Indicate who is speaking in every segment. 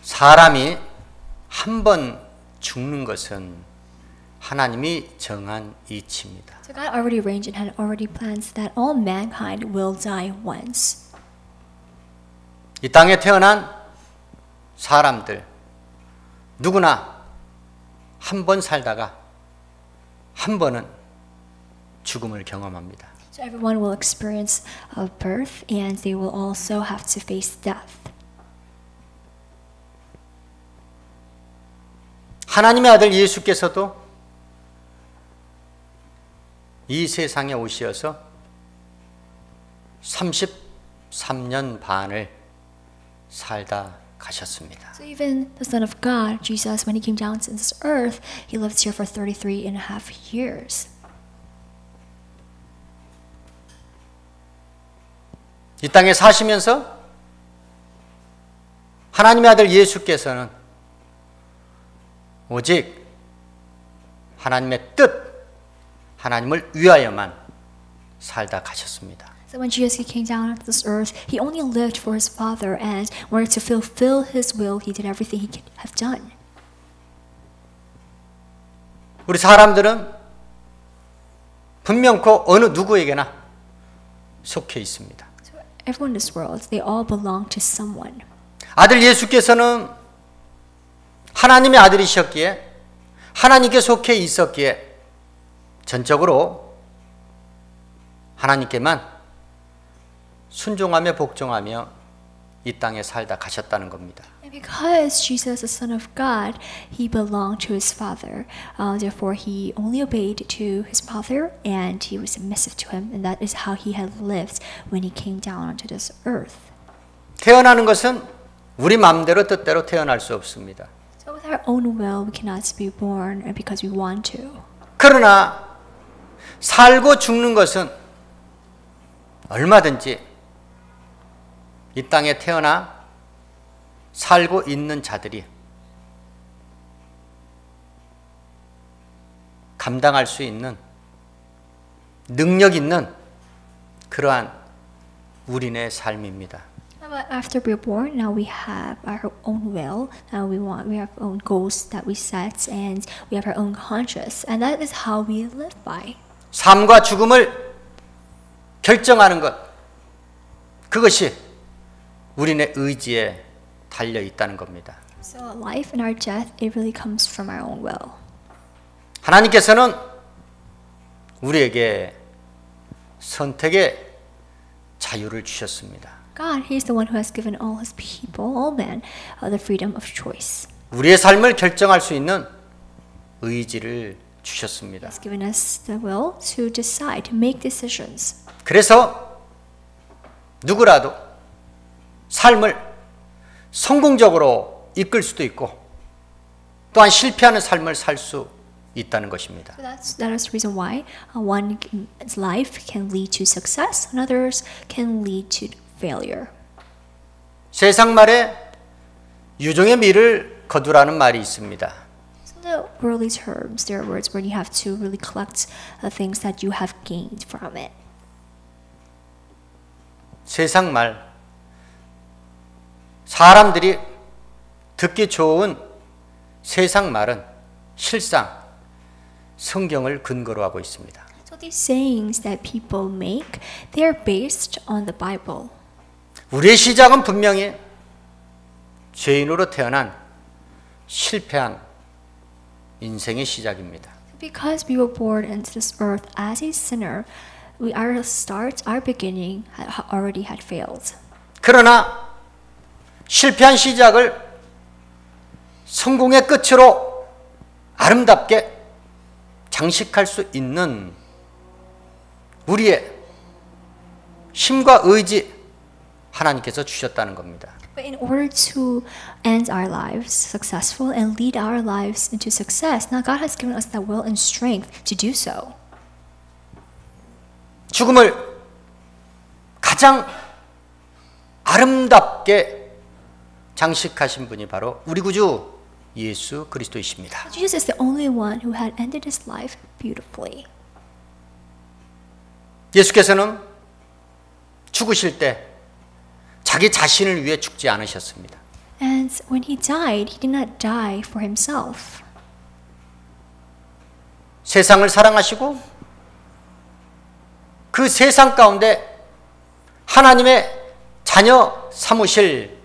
Speaker 1: 사람이 한 번 죽는 것은 하나님이 정한 이치입니다.
Speaker 2: So God already arranged and had already plans that all mankind will die once.
Speaker 1: 이 땅에 태어난 사람들 누구나 한 번 살다가 한 번은 죽음을 경험합니다.
Speaker 2: So everyone will experience a birth and they will also have to face death.
Speaker 1: 하나님의 아들 예수께서도 이 세상에 오셔서 33년 반을 살다 가셨습니다.
Speaker 2: So even the Son of God, Jesus, when he came down to this earth, he lived here for 33 and a half years.
Speaker 1: 이 땅에 사시면서 하나님의 아들 예수께서는 오직 하나님의 뜻, 하나님을 위하여만 살다 가셨습니다.
Speaker 2: So when Jesus came down to this earth, he only lived for his Father, and in order to fulfill his will, he did everything he could have done.
Speaker 1: 우리 사람들은 분명코 어느 누구에게나 속해 있습니다.
Speaker 2: So everyone in this world, they all belong to someone.
Speaker 1: 아들 예수께서는 하나님의 아들이셨기에 하나님께 속해 있었기에 전적으로 하나님께만 순종하며 복종하며 이 땅에 살다 가셨다는 겁니다.
Speaker 2: And because Jesus, the Son of God, he belonged to his Father, therefore he only obeyed to his Father and he was submissive to him, and that is how he had lived when he came down onto this earth.
Speaker 1: 태어나는 것은 우리 마음대로 뜻대로 태어날 수 없습니다.
Speaker 2: So with our own will, we cannot be born because we want to.
Speaker 1: 그러나 살고 죽는 것은 얼마든지 이 땅에 태어나 살고 있는 자들이 감당할 수 있는 능력 있는 그러한 우리네 삶입니다.
Speaker 2: But after we're born, now we have our own will. Now we have our own goals that we set, and we have our own conscience, and that is how we live by.
Speaker 1: 삶과 죽음을 결정하는 것, 그것이 우리네 의지에 달려 있다는 겁니다.
Speaker 2: So life and our death, it really comes from our own will.
Speaker 1: 하나님께서는 우리에게 선택의 자유를 주셨습니다.
Speaker 2: God, He is the one who has given all His people, all men, the freedom of choice.
Speaker 1: 우리의 삶을 결정할 수 있는 의지를 주셨습니다.
Speaker 2: He has given us the will to decide, to make decisions.
Speaker 1: 그래서 누구라도 삶을 성공적으로 이끌 수도 있고 또한 실패하는 삶을 살 수 있다는 것입니다.
Speaker 2: So that is the reason why one's life can lead to success, and others can lead to failure.
Speaker 1: 세상 말에 유종의 미를 거두라는 말이 있습니다.
Speaker 2: So the worldly terms, there are words where you have to really collect the things that you have gained from it.
Speaker 1: 세상 말, 사람들이 듣기 좋은 세상 말은 실상 성경을 근거로 하고 있습니다.
Speaker 2: So these sayings that people make, they are based on the Bible.
Speaker 1: 우리의 시작은 분명히 죄인으로 태어난 실패한 인생의 시작입니다.
Speaker 2: Because we were born into this earth as a sinner, our start, our beginning already had failed.
Speaker 1: 그러나 실패한 시작을 성공의 끝으로 아름답게 장식할 수 있는 우리의 힘과 의지 하나님께서 주셨다는 겁니다.
Speaker 2: But in order to end our lives successful and lead our lives into success, now God has given us the will and strength to do so.
Speaker 1: 죽음을 가장 아름답게 장식하신 분이 바로 우리 구주 예수 그리스도이십니다.
Speaker 2: Jesus is the only one who had ended his life beautifully.
Speaker 1: 예수께서는 죽으실 때 자기 자신을 위해 죽지 않으셨습니다.
Speaker 2: And when he died, he did not die for himself.
Speaker 1: 세상을 사랑하시고 그 세상 가운데 하나님의 자녀 삼으실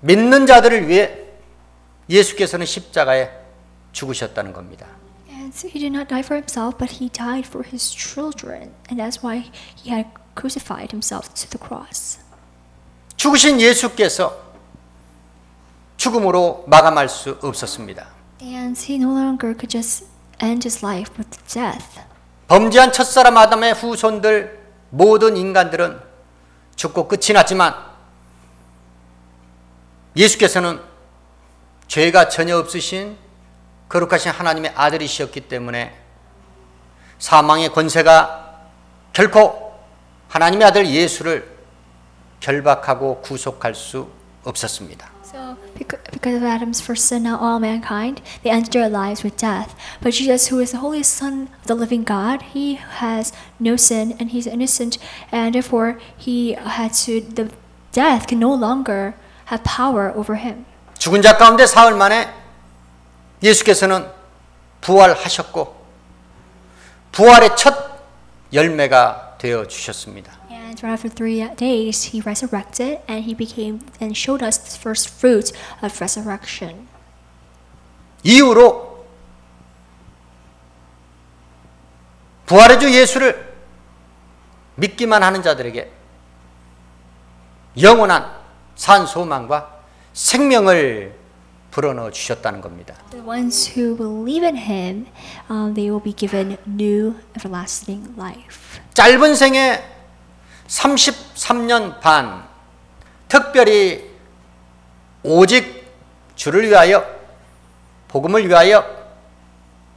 Speaker 1: 믿는 자들을 위해 예수께서는 십자가에 죽으셨다는 겁니다.
Speaker 2: And he did not die for himself, but he died for his children. And that's why he had crucified himself to the cross.
Speaker 1: 죽으신 예수께서 죽음으로 마감할 수 없었습니다.
Speaker 2: And he no longer could just end his life with death.
Speaker 1: 범죄한 첫사람 아담의 후손들 모든 인간들은 죽고 끝이 났지만 예수께서는 죄가 전혀 없으신 거룩하신 하나님의 아들이셨기 때문에 사망의 권세가 결코 하나님의 아들 예수를 결박하고 구속할 수 없었습니다.
Speaker 2: So, because of Adam's first sin, now all mankind, they ended their lives with death. But Jesus, who is the Holy Son of the living God, he has no sin and he's innocent, and therefore the death can no longer have power over him.
Speaker 1: 죽은 자 가운데 사흘 만에 예수께서는 부활하셨고 부활의 첫 열매가 되어 주셨습니다.
Speaker 2: And right after 3 days, he resurrected, and he became and showed us the first fruit of resurrection.
Speaker 1: 이후로 부활의 주 예수를 믿기만 하는 자들에게 영원한 산 소망과 생명을 불어넣어 주셨다는 겁니다.
Speaker 2: The ones who believe in him, they will be given new everlasting life.
Speaker 1: 짧은 생에 33년 반, 특별히 오직 주를 위하여, 복음을 위하여,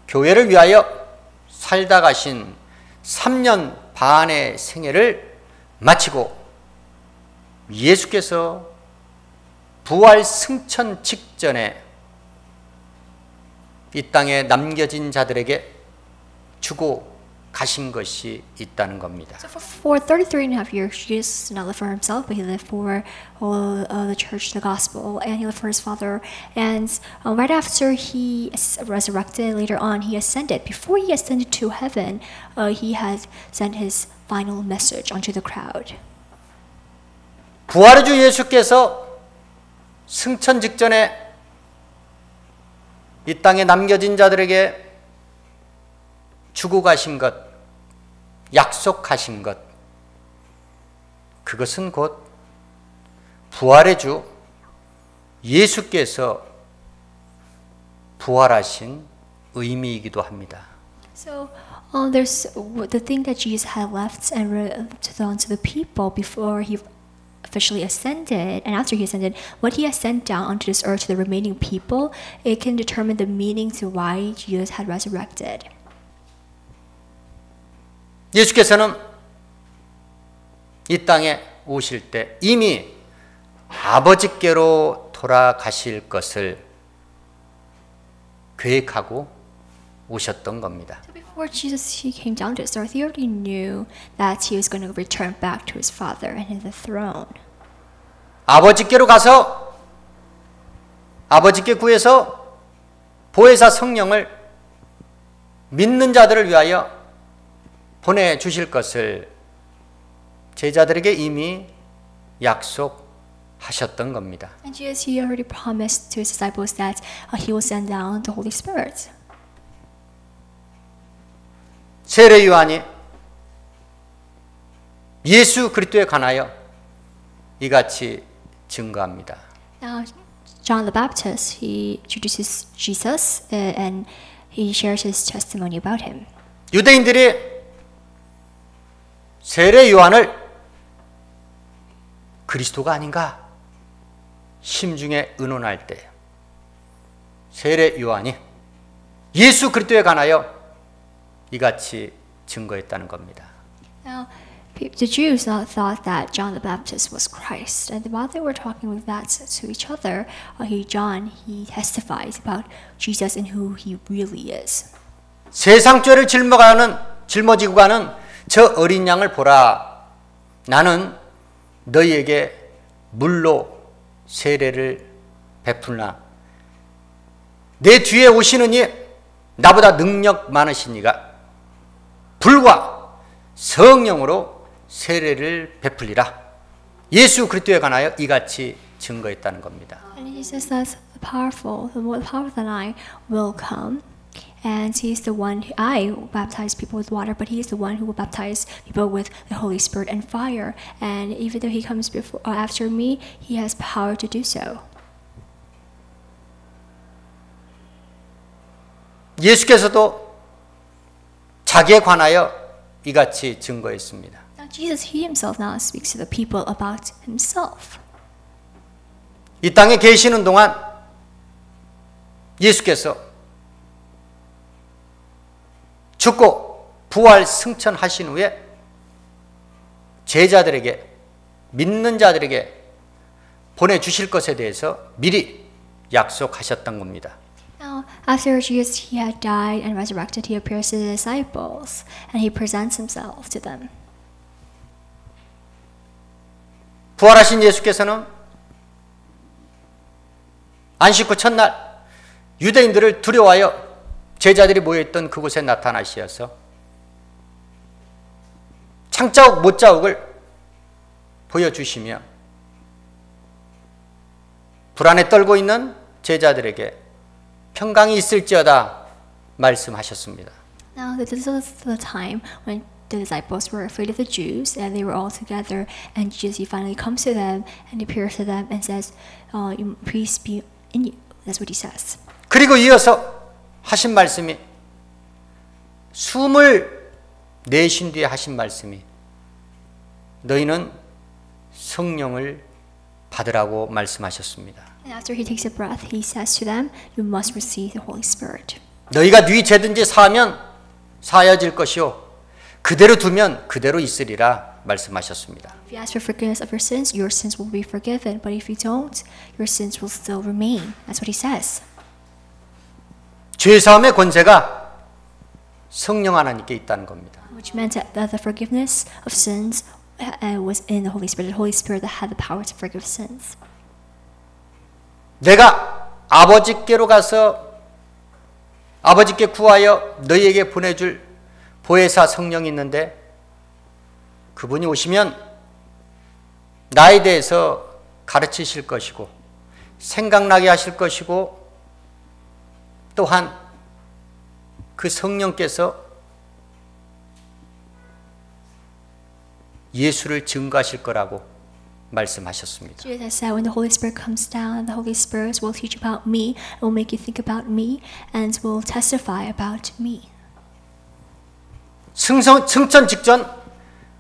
Speaker 1: 교회를 위하여 살다 가신 3년 반의 생애를 마치고 예수께서 부활 승천 직전에 이 땅에 남겨진 자들에게 주고 가신 것이 있다는 겁니다.
Speaker 2: So for 33.5 years, Jesus did not live for himself, but he lived for the church, the gospel, and he lived for his Father. And right after he resurrected, later on, he ascended. Before he ascended to heaven, he had sent his final message onto the crowd.
Speaker 1: 부활의 주 예수께서 승천 직전에 이 땅에 남겨진 자들에게 주고 가신 것, 약속하신 것, 그것은 곧 부활의 주 예수께서 부활하신 의미이기도 합니다.
Speaker 2: So there's the thing that Jesus had left and to the people before he officially ascended, and after he ascended, what he has sent down onto this earth to the remaining people, it can determine the meaning to why Jesus had resurrected.
Speaker 1: 예수께서는 이 땅에 오실 때 이미 아버지께로 돌아가실 것을 계획하고 오셨던 겁니다.
Speaker 2: So before Jesus he came down to this earth, he already knew that he was going to return back to his Father and in the throne.
Speaker 1: 아버지께로 가서 아버지께 구해서 보혜사 성령을 믿는 자들을 위하여 보내주실 것을 제자들에게 이미 약속하셨던 겁니다.
Speaker 2: And Jesus he already promised to his disciples that he will send down the Holy Spirit.
Speaker 1: 세례 요한이 예수 그리스도에 관하여 이같이 증거합니다.
Speaker 2: Now, John the Baptist he introduces Jesus and he shares his testimony about him.
Speaker 1: 유대인들이 세례 요한을 그리스도가 아닌가 심중에 의논할 때 세례 요한이 예수 그리스도에 관하여 이같이 증거했다는 겁니다.
Speaker 2: Now, the Jews thought that John the Baptist was Christ, and while they were talking with that to each other, John he testifies about Jesus and who he really is.
Speaker 1: 세상 죄를 짊어지고 가는 저 어린 양을 보라. 나는 너희에게 물로 세례를 베풀나 내 뒤에 오시는 이 나보다 능력 많으신 이가 불과 성령으로 세례를 베풀리라. 예수 그리스도에 관하여 이같이 증거했다는 겁니다.
Speaker 2: And he says that the more powerful than I will come. And he is the one who I baptize people with water, but he is the one who will baptize people with the Holy Spirit and fire. And even though he comes before after me, he has power to do so.
Speaker 1: 예수께서도 자기에 관하여 이같이 증거했습니다.
Speaker 2: Now Jesus, he himself now speaks to the people about himself.
Speaker 1: 이 땅에 계시는 동안 예수께서 죽고 부활 승천하신 후에 제자들에게 믿는 자들에게 보내주실 것에 대해서 미리 약속하셨던 겁니다.
Speaker 2: Now, after Jesus he had died and resurrected, he appears to the disciples and he presents himself to them.
Speaker 1: 부활하신 예수께서는 안식 후 첫날 유대인들을 두려워하여 제자들이 모여있던 그곳에 나타나시어서 창자국 못자국을 보여주시며 불안에 떨고 있는 제자들에게 평강이 있을지어다 말씀하셨습니다.
Speaker 2: Now this was the time when the disciples were afraid of the Jews and they were all together, and Jesus he finally comes to them and appears to them and says, "Peace be in you." That's what he says.
Speaker 1: 그리고 이어서 하신 말씀이 숨을 내쉰 뒤에 하신 말씀이 너희는 성령을 받으라고 말씀하셨습니다.
Speaker 2: And after he takes a breath, he says to them, "You must receive the Holy Spirit."
Speaker 1: 너희가 네 죄든지 사하면 사하여질 것이요 그대로 두면 그대로 있으리라 말씀하셨습니다.
Speaker 2: If you ask for forgiveness of your sins will be forgiven. But if you don't, your sins will still remain. That's what he says.
Speaker 1: 죄사함의 권세가 성령 하나님께 있다는 겁니다.
Speaker 2: Which meant that the forgiveness of sins was in the Holy Spirit. The Holy Spirit that had the power to forgive sins.
Speaker 1: 내가 아버지께로 가서 아버지께 구하여 너희에게 보내줄 보혜사 성령이 있는데 그분이 오시면 나에 대해서 가르치실 것이고 생각나게 하실 것이고 또한 그 성령께서 예수를 증거하실 거라고 말씀하셨습니다.
Speaker 2: Jesus said, when the Holy Spirit comes down, the Holy Spirit will teach about me, will make you think about me, and will testify about me.
Speaker 1: 승천 직전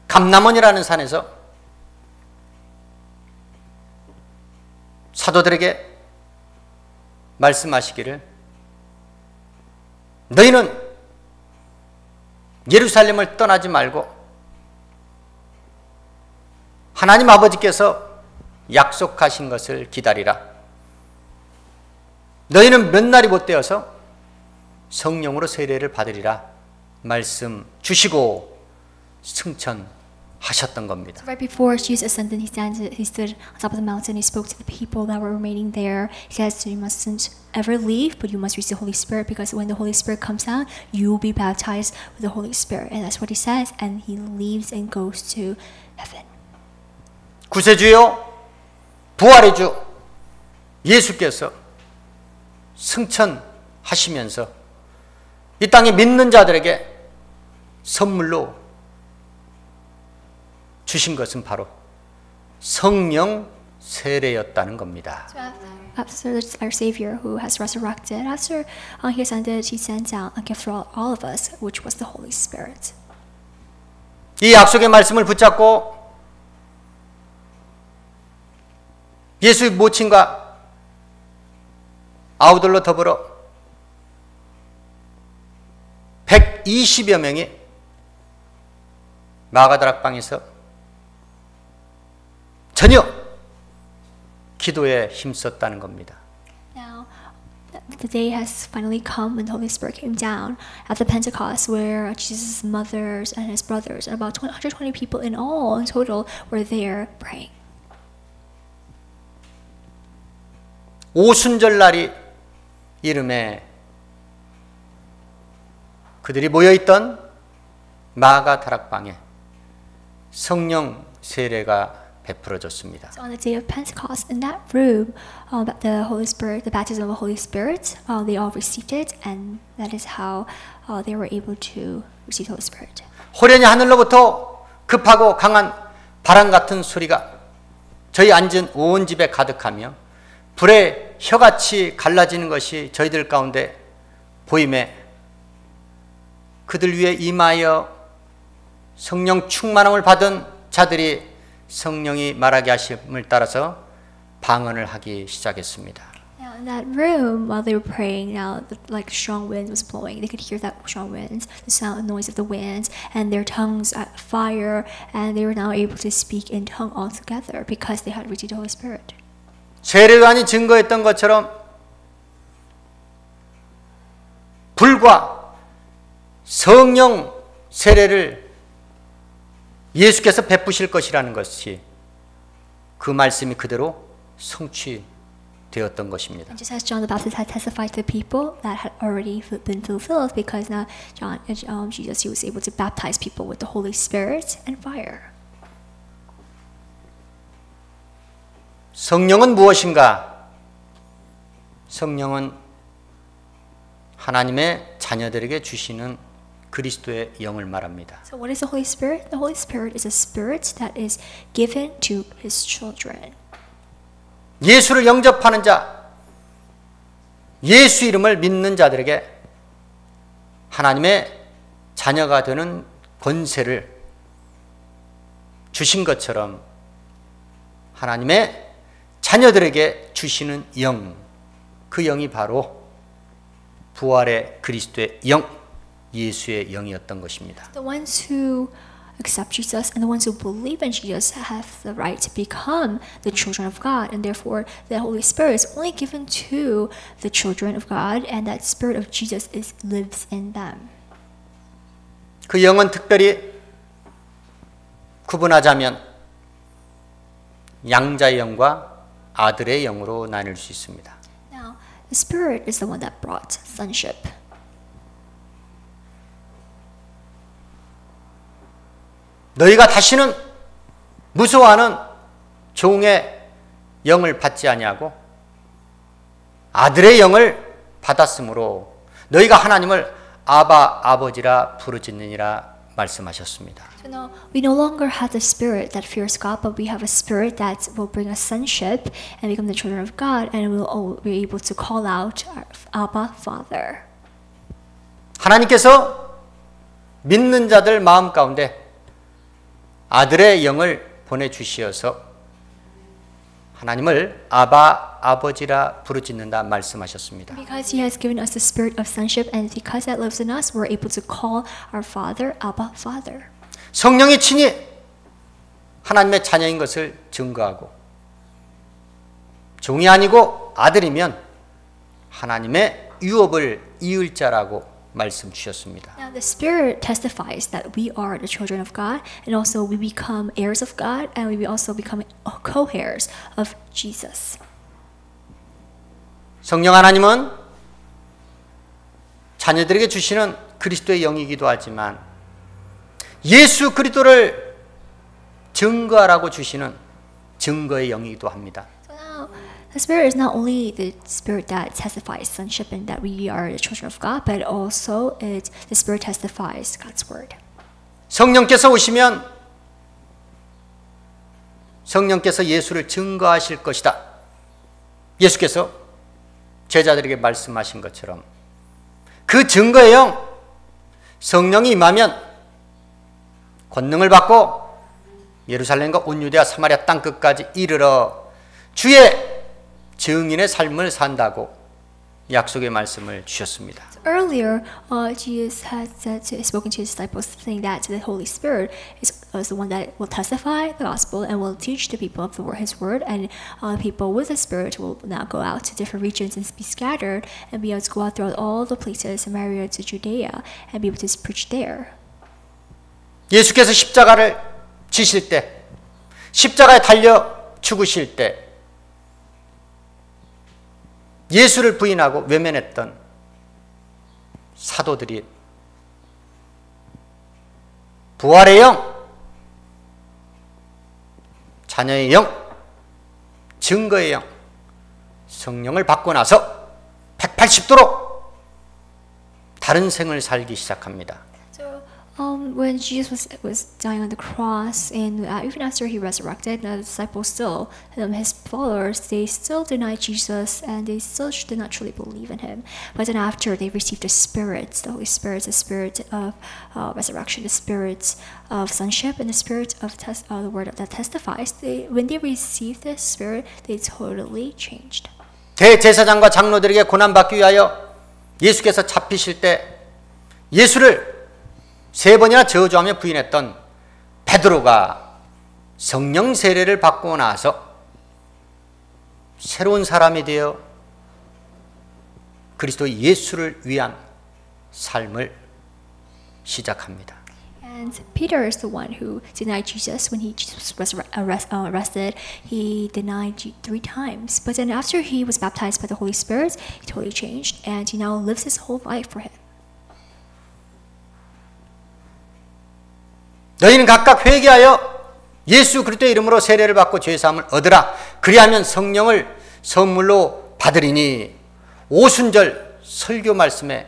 Speaker 1: 감람원이라는 산에서 사도들에게 말씀하시기를 너희는 예루살렘을 떠나지 말고 하나님 아버지께서 약속하신 것을 기다리라. 너희는 몇 날이 못 되어서 성령으로 세례를 받으리라 말씀 주시고 승천하셨던 겁니다.
Speaker 2: Right before Jesus ascended, he stood on top of the mountain. He spoke to the people that were remaining there. He says, "You mustn't ever leave, but you must receive the Holy Spirit, because when the Holy Spirit comes down, you will be baptized with the Holy Spirit." And that's what he says. And he leaves and goes to heaven.
Speaker 1: 구세주요 부활의 주 예수께서 승천하시면서 이 땅에 믿는 자들에게 선물로 주신 것은 바로 성령 세례였다는 겁니다.
Speaker 2: After our Savior who has resurrected, after he ascended, he sent out a gift for all of us, which was the Holy Spirit.
Speaker 1: 이 약속의 말씀을 붙잡고 예수의 모친과 아우들로 더불어 120여 명이 마가다락방에서 전혀 기도에 힘썼다는 겁니다.
Speaker 2: Now, the day has finally come when the Holy Spirit came down at the Pentecost, where Jesus' mothers and his brothers, and about 120 people in all, in total, were there praying.
Speaker 1: 오순절날이 이름에 그들이 모여있던 마가 다락방에 성령 세례가 베풀어졌습니다.
Speaker 2: So on the day of Pentecost, in that room, that the Holy Spirit, the baptism of the Holy Spirit, they all received it, and that is how they were able to receive the Holy Spirit.
Speaker 1: 호련히 하늘로부터 급하고 강한 바람 같은 소리가 저희 앉은 온 집에 가득하며 불에 혀같이 갈라지는 것이 저희들 가운데 보임에 그들 위에 임하여 성령 충만함을 받은 자들이 성령이 말하게 하심을 따라서 방언을 하기 시작했습니다.
Speaker 2: Now in that room, while they were praying, now like strong wind was blowing. They could hear that strong winds, the sound, noise of the winds, and their tongues at fire, and they were now able to speak in tongue all together because they had received the Holy Spirit.
Speaker 1: 세례요한이 증거했던 것처럼 불과 성령 세례를 예수께서 베푸실 것이라는 것이 그 말씀이 그대로 성취되었던 것입니다.
Speaker 2: And just as John the Baptist had testified to the people, that had already been fulfilled because now Jesus, he was able to baptize people with the Holy Spirit and fire.
Speaker 1: 성령은 무엇인가? 성령은 하나님의 자녀들에게 주시는 그리스도의 영을 말합니다.
Speaker 2: So what is the Holy Spirit? The Holy Spirit is a spirit that is given to His children.
Speaker 1: 예수를 영접하는 자, 예수 이름을 믿는 자들에게 하나님의 자녀가 되는 권세를 주신 것처럼 하나님의 자녀들에게 주시는 영, 그 영이 바로 부활의 그리스도의 영, 예수의 영이었던 것입니다.
Speaker 2: The ones who accept Jesus and the ones who believe in Jesus have the right to become the children of God, and therefore the Holy Spirit is only given to the children of God, and that Spirit of Jesus lives in them.
Speaker 1: 그 영은 특별히 구분하자면 양자의 영과 아들의 영으로 나눌 수 있습니다.
Speaker 2: Now, the Spirit is the one that brought sonship.
Speaker 1: 너희가 다시는 무서워하는 종의 영을 받지 아니하고 아들의 영을 받았으므로 너희가 하나님을 아바 아버지라 부르짖느니라 말씀하셨습니다.
Speaker 2: So now we no longer have the spirit that fears God, but we have a spirit that will bring us sonship and become the children of God, and we'll all be able to call out our Abba, Father.
Speaker 1: 하나님께서 믿는 자들 마음 가운데 아들의 영을 보내주시어서 하나님을 아바 아버지라 부르짖는다 말씀하셨습니다.
Speaker 2: Because He has given us the spirit of sonship, and because that lives in us, we're able to call our Father Abba, Father.
Speaker 1: 성령이 친히 하나님의 자녀인 것을 증거하고 종이 아니고 아들이면 하나님의 유업을 이을 자라고 말씀 주셨습니다.
Speaker 2: Now the Spirit testifies that we are the children of God, and also we become heirs of God, and we also become co-heirs of Jesus.
Speaker 1: 성령 하나님은 자녀들에게 주시는 그리스도의 영이기도 하지만 예수 그리스도를 증거하라고 주시는 증거의 영이기도 합니다.
Speaker 2: So now the Spirit is not only the Spirit that testifies sonship and that we are the children of God, but also the Spirit testifies God's word.
Speaker 1: 성령께서 오시면 성령께서 예수를 증거하실 것이다. 예수께서 제자들에게 말씀하신 것처럼 그 증거의 영, 성령이 임하면 권능을 받고 예루살렘과 온 유대와 사마리아 땅끝까지 이르러 주의 증인의 삶을 산다고 약속의 말씀을 주셨습니다.
Speaker 2: Earlier, Jesus had spoken to his disciples, saying that the Holy Spirit is the one that will testify the gospel and will teach the people of His word, and people with the Spirit will now go out to different regions and be scattered and be able to go out throughout all the places, Samaria to Judea, and be able to preach there.
Speaker 1: 예수께서 십자가를 지실 때, 십자가에 달려 죽으실 때 예수를 부인하고 외면했던 사도들이 부활의 영, 자녀의 영, 증거의 영, 성령을 받고 나서 180도로 다른 생을 살기 시작합니다.
Speaker 2: When Jesus was dying on the cross, and even after he resurrected, the disciples still, his followers, they still denied Jesus, and they still did not truly believe in him. But then after they received the Spirit, the Holy Spirit, the Spirit of resurrection, the Spirit of sonship, and the Spirit of the Word that testifies, when they received the Spirit, they totally changed.
Speaker 1: 대제사장과 장로들에게 고난받기 위하여 예수께서 잡히실 때 예수를 3번이나 저주하며 부인했던 베드로가 성령 세례를 받고 나서 새로운 사람이 되어 그리스도 예수를 위한 삶을 시작합니다.
Speaker 2: And Peter is the one who denied Jesus when he was arrested. He denied 3 times. But then after he was baptized by the Holy Spirit, he totally changed, and he now lives his whole life for him.
Speaker 1: 너희는 각각 회개하여 예수 그리스도의 이름으로 세례를 받고 죄 사함을 얻으라. 그리하면 성령을 선물로 받으리니. 오순절 설교 말씀이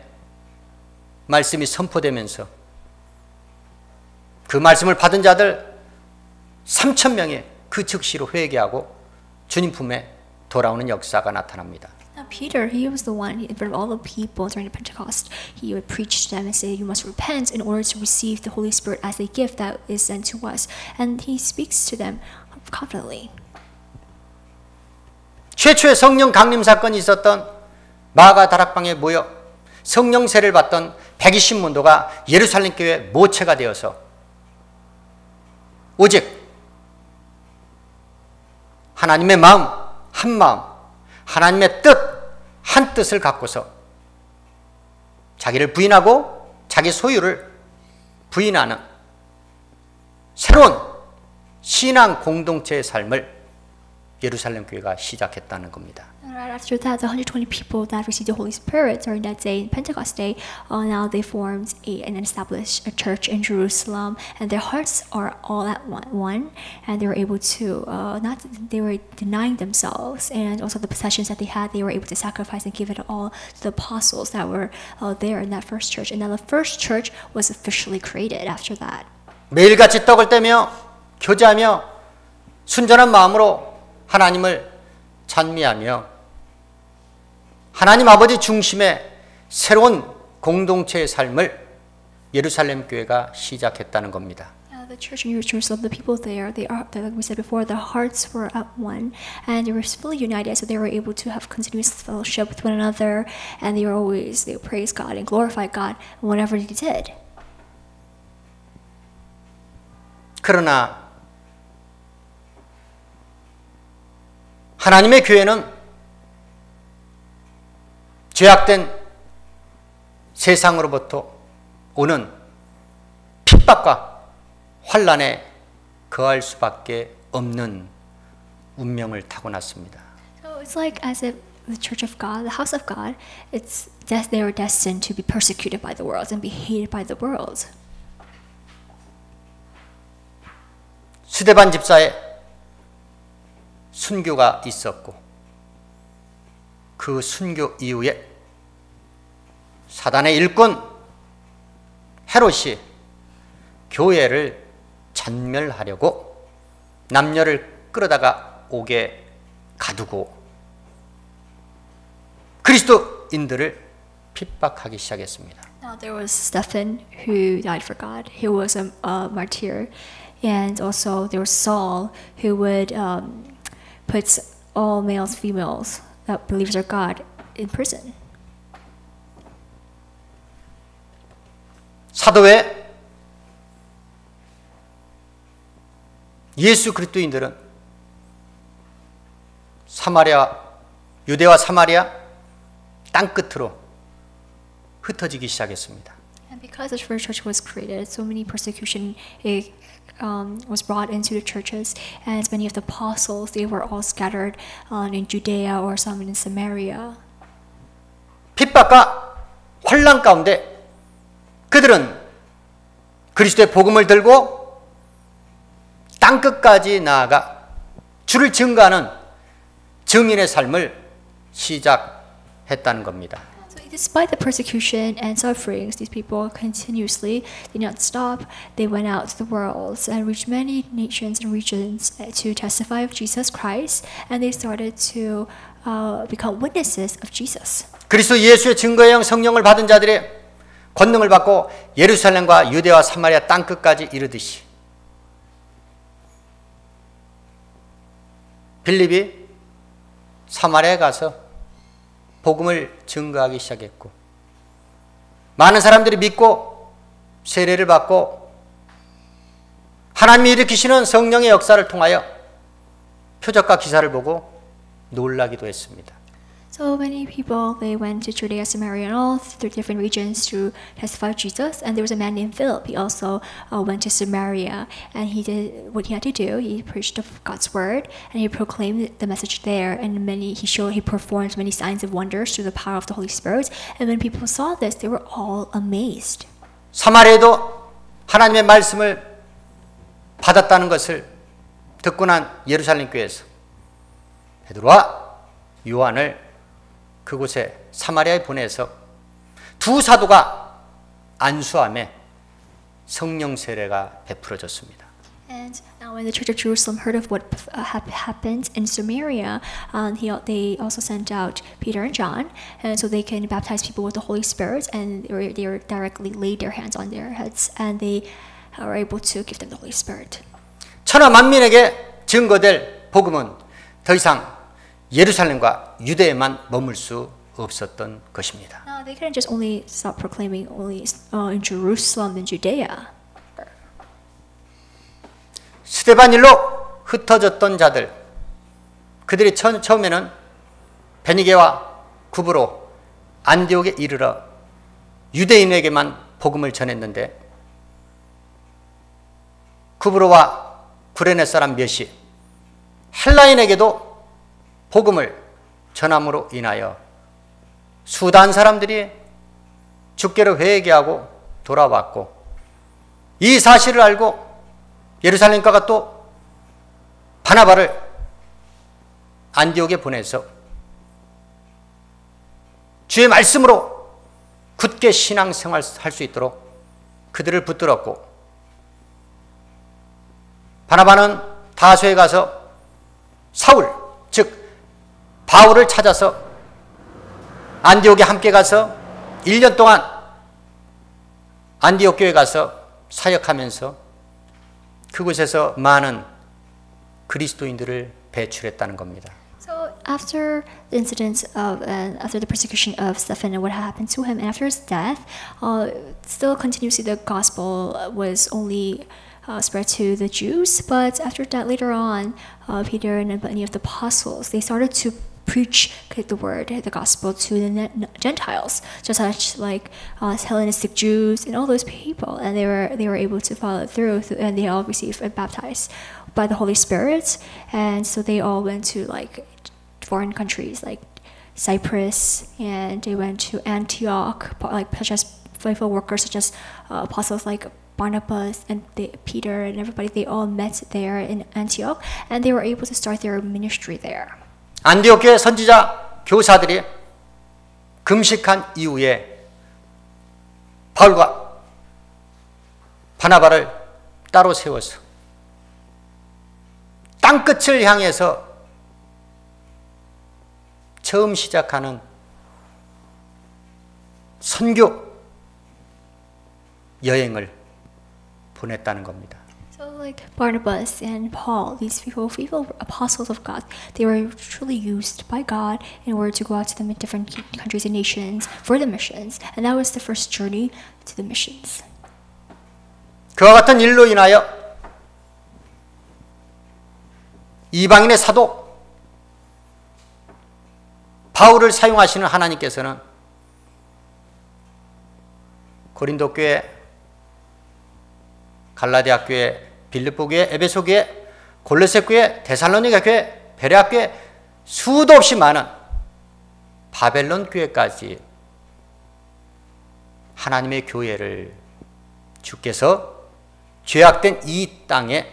Speaker 1: 선포되면서 그 말씀을 받은 자들 3,000명이 그 즉시로 회개하고 주님 품에 돌아오는 역사가 나타납니다.
Speaker 2: Now Peter, he was the one in front of all the people during the Pentecost. He would preach to them and say, "You must repent in order to receive the Holy Spirit as a gift that is sent to us." And he speaks to them confidently.
Speaker 1: 최초의 성령 강림 사건이 있었던 마가 다락방에 모여 성령 세례를 받던 120문도가 예루살렘 교회 모체가 되어서 오직 하나님의 마음, 한 마음, 하나님의 뜻, 한 뜻을 갖고서 자기를 부인하고 자기 소유를 부인하는 새로운 신앙 공동체의 삶을 예루살렘 교회가 시작했다는 겁니다.
Speaker 2: Right after that, the 120 people that received the Holy Spirit during that day, Pentecost Day, now they formed and established a church in Jerusalem, and their hearts are all at one, and they were able to they were denying themselves, and also the possessions that they had, they were able to sacrifice and give it all to the apostles that were there in that first church, and then the first church was officially created after that.
Speaker 1: 매일같이 떡을 떼며 교제하며 순전한 마음으로 하나님을 찬미하며 하나님 아버지 중심의 새로운 공동체의 삶을 예루살렘 교회가 시작했다는 겁니다.
Speaker 2: The church in Jerusalem, the people there, like we said before, their hearts were at one, and they were fully united, so they were able to have continuous fellowship with one another, and they praised God and glorified God whatever they did.
Speaker 1: 그러나 하나님의 교회는 죄악된 세상으로부터 오는 핍박과 환난에 거할 수밖에 없는 운명을 타고났습니다.
Speaker 2: So it's like as if the Church of God, the house of God, they were destined to be persecuted by the world and be hated by the world.
Speaker 1: 스데반 집사의 순교가 있었고 그 순교 이후에 사단의 일꾼 헤롯이 교회를 전멸하려고 남녀를 끌어다가 옥에 가두고 그리스도인들을 핍박하기 시작했습니다.
Speaker 2: Now there was Stephen who died for God. He was a martyr, and also there was Saul who would put all males, females that believers are God in prison.
Speaker 1: 사도의 예수 그리스도인들은 유대와 사마리아 땅 끝으로 흩어지기 시작했습니다.
Speaker 2: And because the first church was created, so many persecution was brought into the churches, and many of the apostles, they were all scattered in Judea or some in Samaria.
Speaker 1: 핍박과 환난 가운데 그들은 그리스도의 복음을 들고 땅끝까지 나아가 주를 증거하는 증인의 삶을 시작했다는 겁니다.
Speaker 2: So despite the persecution and sufferings, these people continuously did not stop. They went out to the world and reached many nations and regions to testify of Jesus Christ, and they started to become witnesses of Jesus.
Speaker 1: 그리스도 예수의 증거의 영 성령을 받은 자들의 권능을 받고 예루살렘과 유대와 사마리아 땅끝까지 이르듯이 빌립이 사마리아에 가서 복음을 증거하기 시작했고 많은 사람들이 믿고 세례를 받고 하나님이 일으키시는 성령의 역사를 통하여 표적과 기사를 보고 놀라기도 했습니다.
Speaker 2: So many people, they went to Judea, Samaria, and all the different regions to testify of Jesus. And there was a man named Philip. He also went to Samaria, and he did what he had to do. He preached of God's word, and he proclaimed the message there. And he performed many signs of wonders through the power of the Holy Spirit. And when people saw this, they were all amazed.
Speaker 1: 사마리아에도 하나님의 말씀을 받았다는 것을 듣고 난 예루살렘 교회에서 베드로와 요한을 그곳에 사마리아에 보내서 두 사도가 안수함에 성령 세례가 베풀어졌습니다.
Speaker 2: And now when the Church of Jerusalem heard of what happened in Samaria, they also sent out Peter and John, and so they can baptize people with the Holy Spirit, and they directly laid their hands on their heads, and they were able to give them the Holy Spirit.
Speaker 1: 천하 만민에게 증거될 복음은 더 이상 예루살렘과 유대에만 머물 수 없었던 것입니다.
Speaker 2: No, they couldn't just only stop proclaiming only in Jerusalem and Judea.
Speaker 1: 스데반 일로 흩어졌던 자들, 그들이 처음에는 베니게와 구브로, 안디옥에 이르러 유대인에게만 복음을 전했는데 구브로와 구레네 사람 몇이 헬라인에게도 복음을 전함으로 인하여 수단 사람들이 주께로 회개하고 돌아왔고 이 사실을 알고 예루살렘가가 또 바나바를 안디옥에 보내서 주의 말씀으로 굳게 신앙생활 할 수 있도록 그들을 붙들었고 바나바는 다소에 가서 사울 즉 바울을 찾아서 안디옥에 함께 가서 1년 동안 안디옥 교회에 가서 사역하면서 그곳에서 많은 그리스도인들을 배출했다는 겁니다.
Speaker 2: So after the incidents of after the persecution of Stephen and what happened to him, and after his death, still continuously the gospel was only spread to the Jews. But after that, later on, Peter and many of the apostles, they started to preach the word, the gospel to the Gentiles, just like Hellenistic Jews and all those people, and they were able to follow through, and they all received and baptized by the Holy Spirit, and so they all went to like foreign countries like Cyprus, and they went to Antioch, like such as faithful workers such as apostles like Barnabas and Peter and everybody. They all met there in Antioch, and they were able to start their ministry there.
Speaker 1: 안디옥 교회 선지자 교사들이 금식한 이후에 바울과 바나바를 따로 세워서 땅끝을 향해서 처음 시작하는 선교 여행을 보냈다는 겁니다.
Speaker 2: So like Barnabas and Paul, these people apostles of God, they were truly used by God in order to go out to them in different countries and nations for the missions, and that was the first journey to the missions.
Speaker 1: 그와 같은 일로 인하여 이방인의 사도 바울을 사용하시는 하나님께서는 고린도 교회, 갈라디아 교회, 빌립보 교회, 에베소 교회, 골로새 교회, 데살로니가 교회, 베레아 교회, 수도 없이 많은 바벨론 교회까지 하나님의 교회를 주께서 죄악된 이 땅에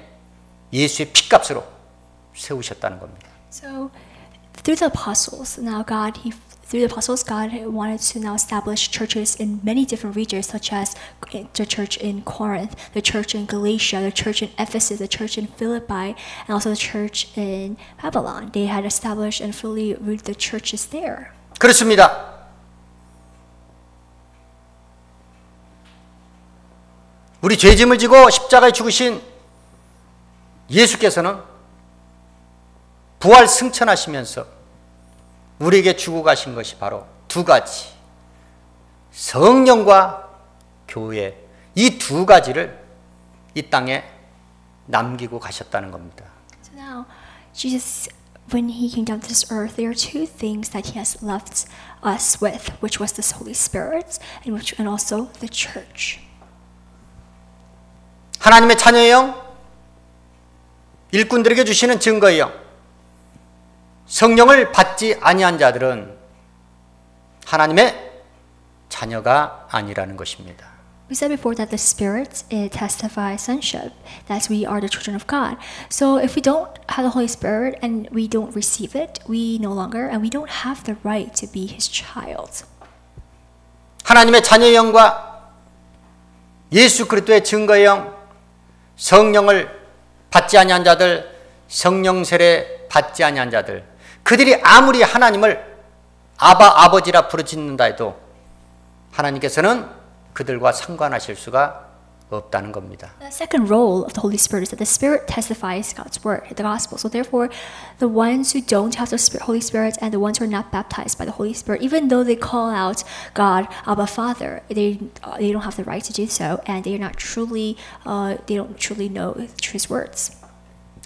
Speaker 1: 예수의 피값으로 세우셨다는 겁니다.
Speaker 2: So through the apostles, through the apostles, God wanted to now establish churches in many different regions, such as the church in Corinth, the church in Galatia, the church in Ephesus, the church in Philippi, and also the church in Babylon. They had established and fully rooted the churches there.
Speaker 1: 그렇습니다. 우리 죄짐을 지고 십자가에 죽으신 예수께서는 부활 승천하시면서 우리에게 주고 가신 것이 바로 두 가지, 성령과 교회, 이 두 가지를 이 땅에 남기고 가셨다는 겁니다.
Speaker 2: So now, Jesus, when he came down to this earth, there are two things that he has left us with, which was the Holy Spirit and also the church.
Speaker 1: 하나님의 자녀의 영, 일꾼들에게 주시는 증거의 영, 성령을 받지 아니한 자들은 하나님의 자녀가 아니라는 것입니다.
Speaker 2: We said before that the Spirit testifies sonship, that we are the children of God. So if we don't have the Holy Spirit and we don't receive it, we no longer and we don't have the right to be His child.
Speaker 1: 하나님의 자녀의 영과 예수 그리스도의 증거의 영, 성령을 받지 아니한 자들, 성령 세례 받지 아니한 자들, 그들이 아무리 하나님을 아버지라 부르짖는다 해도 하나님께서는 그들과 상관하실 수가 없다는 겁니다.
Speaker 2: The second role of the Holy Spirit is that the Spirit testifies God's word, the gospel. So therefore, the ones who don't have the Holy Spirit and the ones who are not baptized by the Holy Spirit, even though they call out God, Abba, Father, they don't have the right to do so, and they don't truly know His words.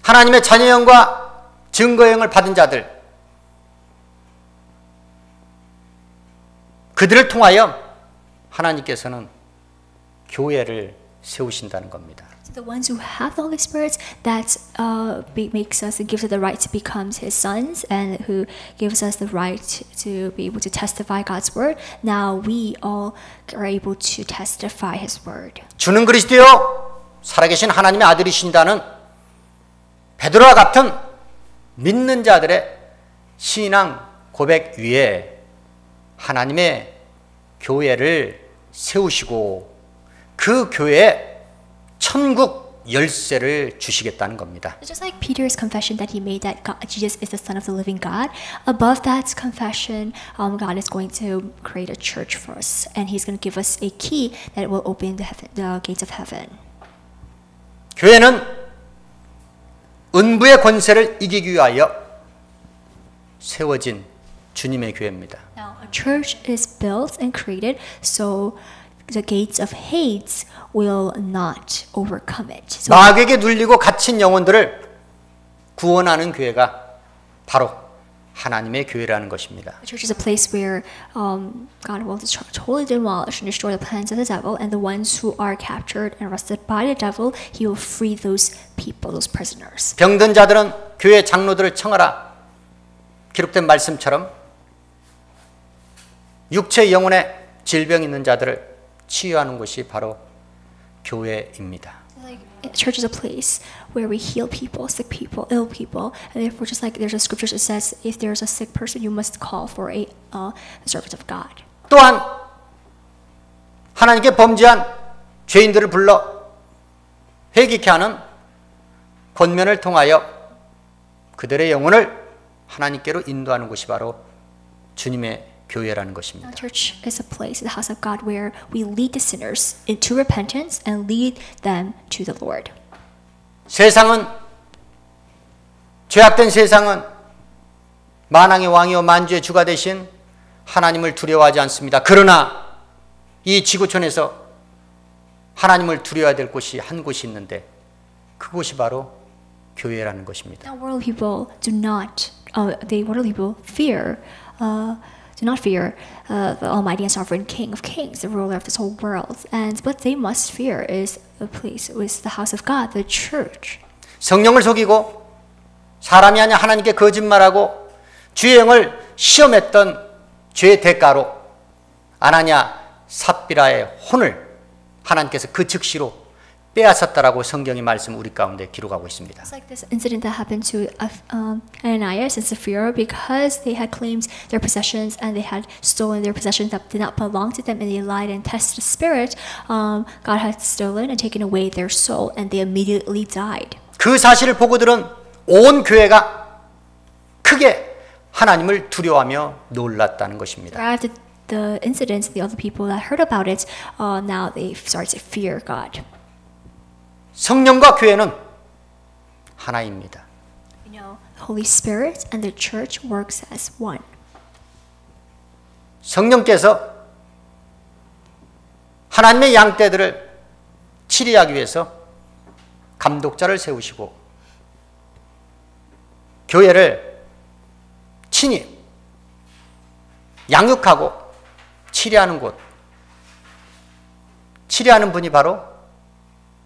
Speaker 1: 하나님의 자녀형과 증거형을 받은 자들, 그들을 통하여 하나님께서는 교회를 세우신다는 겁니다.
Speaker 2: So the ones who have the Holy Spirit, that makes us and gives us the right to become His sons, and who gives us the right to be able to testify God's word. Now we all are able to testify His word.
Speaker 1: 주는 그리스도요 살아계신 하나님의 아들이신다는 베드로와 같은 믿는 자들의 신앙 고백 위에 하나님의 교회를 세우시고 그 교회에 천국 열쇠를 주시겠다는 겁니다.
Speaker 2: Just like Peter's confession that he made that Jesus is the Son of the living God, above that confession, God is going to create a church for us, and He's going to give us a key that will open the gates of heaven.
Speaker 1: 교회는 은부의 권세를 이기기 위하여 세워진 주님의 교회입니다.
Speaker 2: Now, a church is built and created so the gates of hate will not overcome it. So
Speaker 1: 마귀에게 눌리고 갇힌 영혼들을 구원하는 교회가 바로 하나님의 교회라는 것입니다.
Speaker 2: the church is a place where God will totally demolish and destroy the plans of the devil, and the ones who are captured and arrested by the devil, He will free those people, those prisoners.
Speaker 1: 병든 자들은 교회 장로들을 청하라 기록된 말씀처럼 육체 영혼에 질병 있는 자들을 치유하는 곳이 바로 교회입니다.
Speaker 2: Church is a place where we heal people, sick people, ill people, and therefore, just like there's a scripture that says, if there's a sick person, you must call for a servant of God.
Speaker 1: 또한 하나님께 범죄한 죄인들을 불러 회개케 하는 권면을 통하여 그들의 영혼을 하나님께로 인도하는 곳이 바로 주님의 교회라는 것입니다.
Speaker 2: Now, church is a place, the house of God, where we lead the sinners into repentance and lead them to the Lord.
Speaker 1: 세상은 죄악된 세상은 만왕의 왕이요 만주의 주가 되신 하나님을 두려워하지 않습니다. 그러나 이 지구촌에서 하나님을 두려워야 될 곳이 한 곳이 있는데 그곳이 바로 교회라는 것입니다.
Speaker 2: Now, worldly people do not fear the Almighty and Sovereign King of Kings, the ruler of this whole world. And what they must fear is the house of God, the church.
Speaker 1: 성령을 속이고 사람이 아니야 하나님께 거짓말하고 주의 영을 시험했던 죄의 대가로 아나냐
Speaker 2: 삽비라의 혼을 하나님께서 그 즉시로 빼앗았다라고 성경의 말씀 우리 가운데 기록하고 있습니다. It's like this incident that happened to Ananias and Sapphira because they had claimed their possessions and they had stolen their possessions that did not belong to them and they lied and tested the spirit. God had stolen and taken away their soul and they immediately died. 그 사실을 보고들은 온 교회가 크게 하나님을 두려워하며 놀랐다는 것입니다. After the incidents, the other people that heard about it, now they start to fear God. 성령과 교회는 하나입니다. You know, the Holy Spirit and the church works as one. 성령께서 하나님의 양떼들을 치리하기 위해서 감독자를 세우시고 교회를 친히 양육하고 치리하는 곳, 치리하는 분이 바로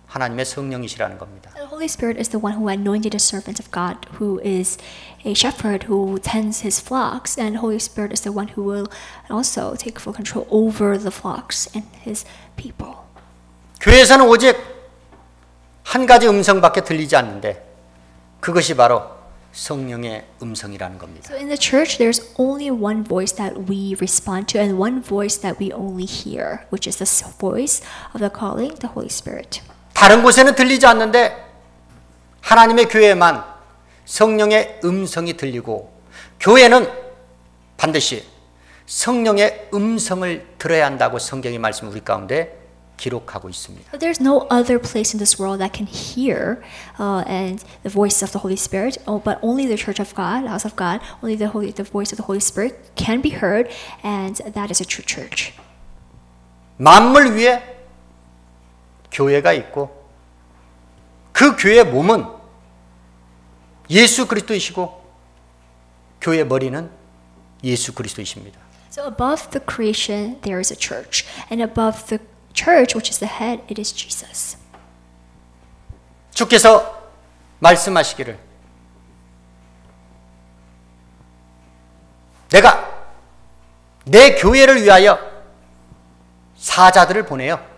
Speaker 2: 하나님의 성령이시라는 겁니다. The Holy Spirit is the one who anointed a servant of God, who is a shepherd who tends his flocks, and the Holy Spirit is the one who will also take full control over the flocks and his people. 교회에서는 오직 한 가지 음성밖에 들리지 않는데 그것이 바로 성령의 음성이라는 겁니다. So in the church there's only one voice that we respond to and one voice that we only hear, which is the voice of the calling, the Holy Spirit. 다른 곳에는 들리지 않는데 하나님의 교회에만 성령의 음성이 들리고 교회는 반드시 성령의 음성을 들어야 한다고 성경의 말씀 우리 가운데 기록하고 있습니다. But there's no other place in this world that can hear and the voice of the Holy Spirit, but only the Church of God, the House of God, only the voice of the Holy Spirit can be heard, and that is a true church. 만물 위에 교회가 있고 그 교회의 몸은 예수 그리스도이시고 교회의 머리는 예수 그리스도이십니다. So above the creation there is a church, and above the church, which is the head, it is Jesus. 주께서 말씀하시기를 내가 내 교회를 위하여 사자들을 보내어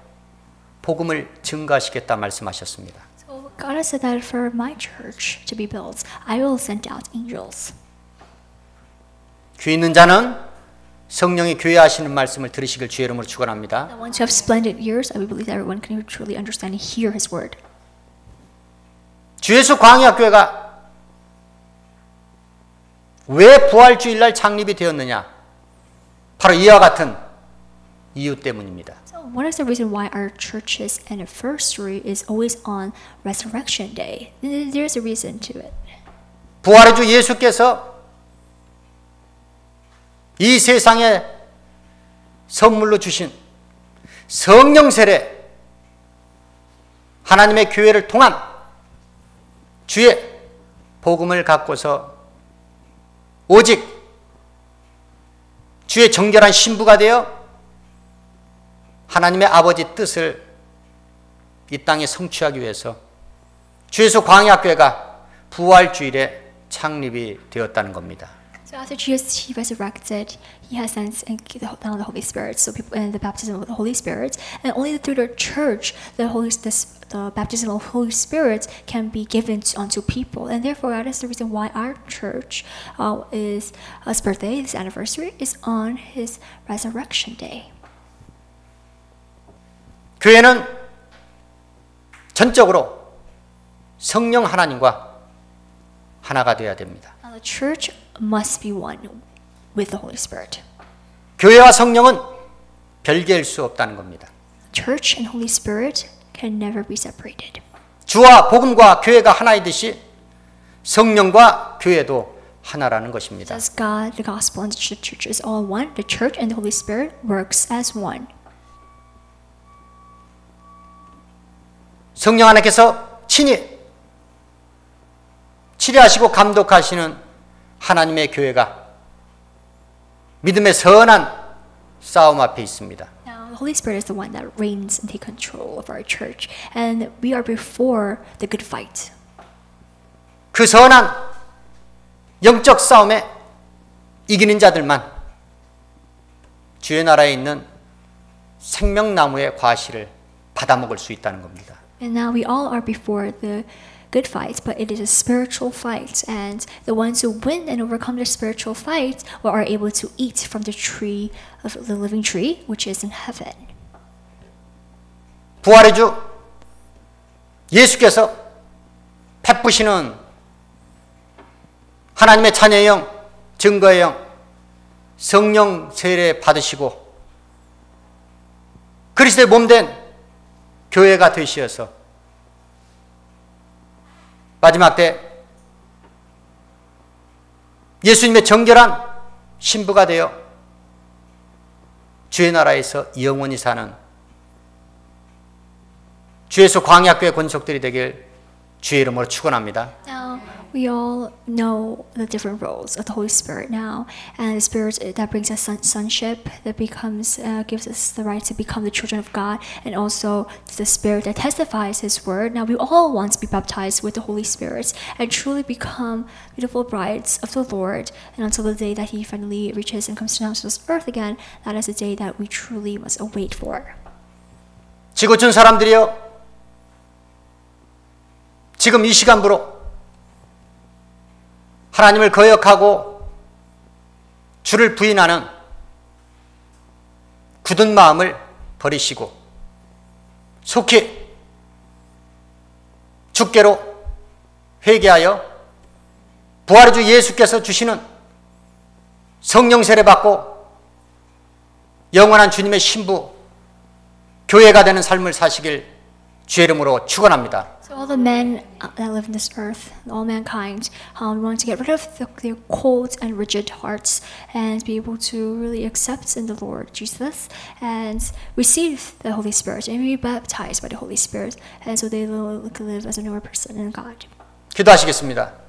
Speaker 2: 복음을 증거하시겠다 말씀하셨습니다. So God has said that for my church to be built, I will send out angels. 귀 있는 자는 성령이 교회 하시는 말씀을 들으시길 주의 이름으로 축원합니다. I want to have splendid ears. I believe that everyone can truly understand and hear His word. 주 예수 광야교회가 왜 부활주일날 창립이 되었느냐? 바로 이와 같은 이유 때문입니다. So what is the reason why our church's anniversary is always on Resurrection Day? There's a reason to it. 부활의 주 예수께서 이 세상에 선물로 주신 성령 세례 하나님의 교회를 통한 주의 복음을 갖고서 오직 주의 정결한 신부가 되어 하나님의 아버지 뜻을 이 땅에 성취하기 위해서 주 예수 광야교회가 부활주일에 창립이 되었다는 겁니다. So after Jesus he resurrected, he has sent down the Holy Spirit. So people and the baptism of the Holy Spirit, and only through the church the baptism of the Holy Spirit can be given unto people. And therefore that is the reason why our church is his birthday, his anniversary is on his resurrection day. 교회는 전적으로 성령 하나님과 하나가 되어야 됩니다. The church must be one with the Holy Spirit. 교회와 성령은 별개일 수 없다는 겁니다. Church and Holy Spirit can never be separated. 주와 복음과 교회가 하나이듯이 성령과 교회도 하나라는 것입니다. As God, the gospel and the church is all one, the church and the Holy Spirit works as one. 성령 하나님께서 친히 치료하시고 감독하시는 하나님의 교회가 믿음의 선한 싸움 앞에 있습니다. Now, the Holy Spirit is the one that reigns and takes control of our church, and we are before the good fight. 그 선한 영적 싸움에 이기는 자들만 주의 나라에 있는
Speaker 1: 생명나무의 과실을 받아먹을 수 있다는 겁니다.
Speaker 2: And now we all are before the good fight, but it is a spiritual fight. And the ones who win and overcome the spiritual fight are able to eat from the tree of the living tree, which is in heaven.
Speaker 1: 부활의 주 예수께서 베푸시는 하나님의 자녀의 영, 증거의 영, 성령 세례 받으시고 그리스도의 몸된 교회가 되시어서 마지막 때 예수님의 정결한 신부가 되어 주의 나라에서 영원히 사는 주 예수 광야교회 권속들이 되길 주의 이름으로 축원합니다.
Speaker 2: Now we all know the different roles of the Holy Spirit now, and the Spirit that brings us sonship, that becomes gives us the right to become the children of God, and also the Spirit that testifies His word. Now we all want to be baptized with the Holy Spirit and truly become beautiful brides of the Lord. And until the day that He finally reaches and comes down to this earth again, that is the day that we truly must await for.
Speaker 1: 지구촌 사람들이여, 지금 이 시간부로 하나님을 거역하고 주를 부인하는 굳은 마음을 버리시고 속히 주께로 회개하여 부활의 주 예수께서 주시는 성령 세례 받고 영원한 주님의 신부 교회가 되는 삶을 사시길 주의 이름으로 축원합니다.
Speaker 2: So all the men that live in this earth, all mankind, want to get rid of their cold and rigid hearts and be able to really accept in the Lord Jesus and receive the Holy Spirit and be baptized by the Holy Spirit, and so they will live as a newer person in God.
Speaker 1: 기도하시겠습니다.